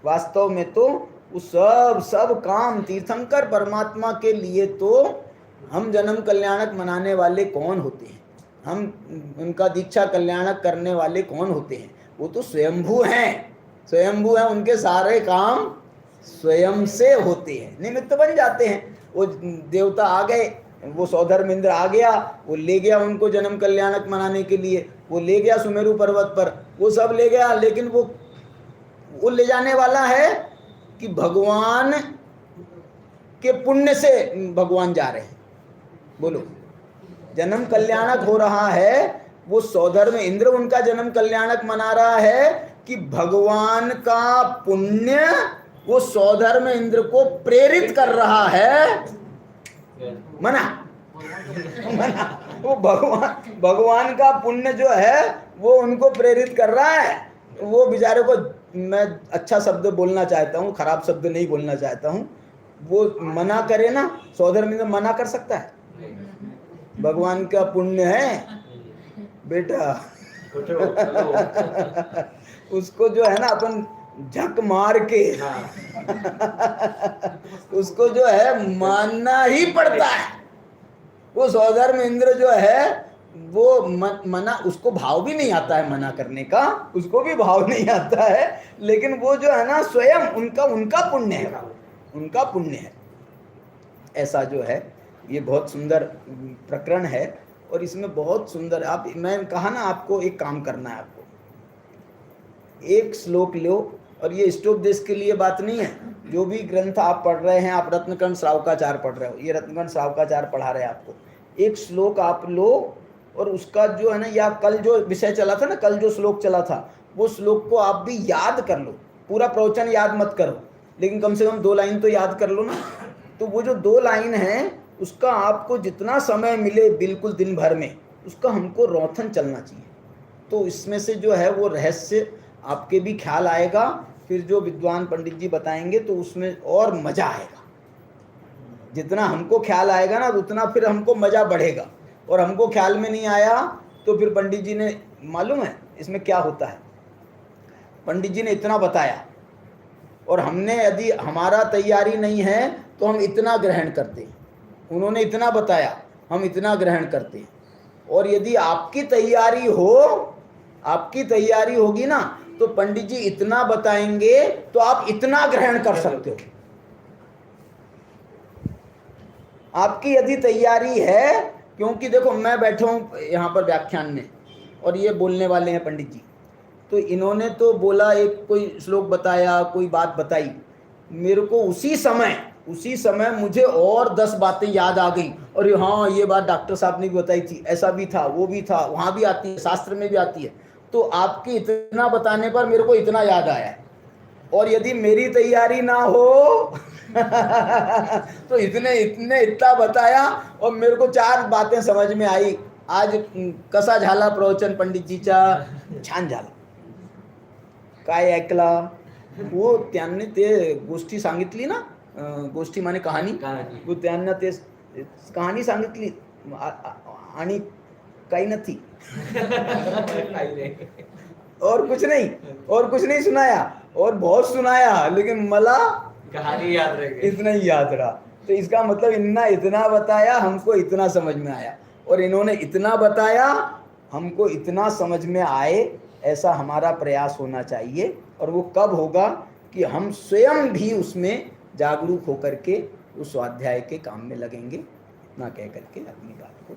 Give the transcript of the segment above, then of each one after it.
वास्तव में तो वो सब काम तीर्थंकर परमात्मा के लिए तो हम जन्म कल्याणक मनाने वाले कौन होते हैं, हम उनका दीक्षा कल्याणक करने वाले कौन होते हैं? वो तो स्वयंभू हैं, स्वयंभू हैं, उनके सारे काम स्वयं से होते हैं, निमित्त बन जाते हैं। वो देवता आ गए, वो सौधर्म इंद्र आ गया, वो ले गया उनको जन्म कल्याणक मनाने के लिए, वो ले गया सुमेरु पर्वत पर, वो सब ले गया, लेकिन वो ले जाने वाला है कि भगवान के पुण्य से भगवान जा रहे हैं। बोलो, जन्म कल्याणक हो रहा है, वो सौधर्म इंद्र उनका जन्म कल्याणक मना रहा है कि भगवान का पुण्य वो सौधर्म इंद्र को प्रेरित कर रहा है। मना मना, वो भगवान का पुण्य जो है वो उनको प्रेरित कर रहा है। वो बेचारे को, मैं अच्छा शब्द बोलना चाहता हूँ, खराब शब्द नहीं बोलना चाहता हूँ, वो मना करे ना, सौधर्म इंद्र मना कर सकता है? भगवान का पुण्य है बेटा उसको जो है ना अपन झक मार के उसको जो है मानना ही पड़ता है। वो सौधर्म इंद्र जो है वो मना, उसको भाव भी नहीं आता है मना करने का, उसको भी भाव नहीं आता है, लेकिन वो जो है ना स्वयं उनका पुण्य है, उनका पुण्य है। ऐसा जो है, ये बहुत सुंदर प्रकरण है। और इसमें बहुत सुंदर, आप, मैं कहा ना आपको एक काम करना है, आपको एक श्लोक लो, और ये इष्टोपदेश के लिए बात नहीं है, जो भी ग्रंथ आप पढ़ रहे हैं, आप रत्नकंठ श्रावकाचार पढ़ रहे हो, ये रत्नकंठ श्रावकाचार पढ़ा रहे हैं आपको, एक श्लोक आप लो और उसका जो है ना, या कल जो विषय चला था ना, कल जो श्लोक चला था, वो श्लोक को आप भी याद कर लो। पूरा प्रवचन याद मत करो, लेकिन कम से कम 2 लाइन तो याद कर लो ना। तो वो जो 2 लाइन है, उसका आपको जितना समय मिले बिल्कुल दिन भर में, उसका हमको रौथन चलना चाहिए। तो इसमें से जो है वो रहस्य आपके भी ख्याल आएगा, फिर जो विद्वान पंडित जी बताएंगे तो उसमें और मजा आएगा। जितना हमको ख्याल आएगा ना, उतना फिर हमको मजा बढ़ेगा। और हमको ख्याल में नहीं आया तो फिर पंडित जी ने, मालूम है इसमें क्या होता है, पंडित जी ने इतना बताया और हमने, यदि हमारा तैयारी नहीं है तो हम इतना ग्रहण करते हैं, उन्होंने इतना बताया हम इतना ग्रहण करते हैं। और यदि आपकी तैयारी हो, आपकी तैयारी होगी ना, तो पंडित जी इतना बताएंगे तो आप इतना ग्रहण कर सकते हो। आपकी यदि तैयारी है, क्योंकि देखो मैं बैठा हूं यहाँ पर व्याख्यान में और ये बोलने वाले हैं पंडित जी, तो इन्होंने तो बोला, एक कोई श्लोक बताया, कोई बात बताई, मेरे को उसी समय मुझे और 10 बातें याद आ गई, और हाँ ये बात डॉक्टर साहब ने भी बताई थी, ऐसा भी था, वो भी था, वहाँ भी आती है, शास्त्र में भी आती है। तो आपके इतना बताने पर मेरे को इतना याद आया। और यदि मेरी तैयारी ना हो तो इतना बताया और मेरे को 4 बातें समझ में आई। आज कसा झाला प्रवचन पंडित जीचा, छान झाला, काय ऐकला, वो त्यांनी ते गोष्टी सांगितली ना, गोष्टी माने कहाणी, वो त्यांना ते कहाणी सांगितली आणि काही नथी और कुछ नहीं सुनाया, और बहुत सुनाया, लेकिन मला कहानी याद रह गई, इतना ही याद रहा। तो इसका मतलब इतना बताया, हमको इतना समझ में आया, और इन्होंने इतना बताया, हमको इतना समझ में आए। ऐसा हमारा प्रयास होना चाहिए। और वो कब होगा कि हम स्वयं भी उसमें जागरूक होकर के उस स्वाध्याय के काम में लगेंगे। इतना कह करके अपनी बात को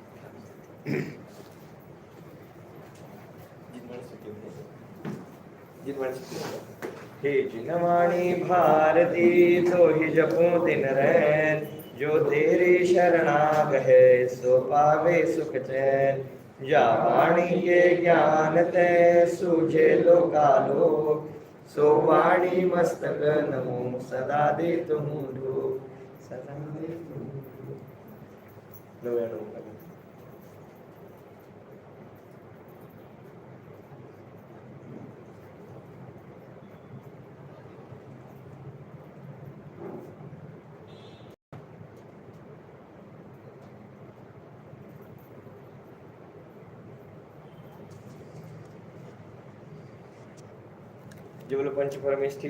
हे जिनवाणी भारती तो ही जपो दिन रैन, जो तेरी शरणाग है सो पावे सुख चैन। जा वाणी के ज्ञान ते सूझे लोकालोक, सो वाणी मस्तक नमो सदा दे तुम धूप, सदा दे तुम धूप। जो बोलो पंच परमेष्ठी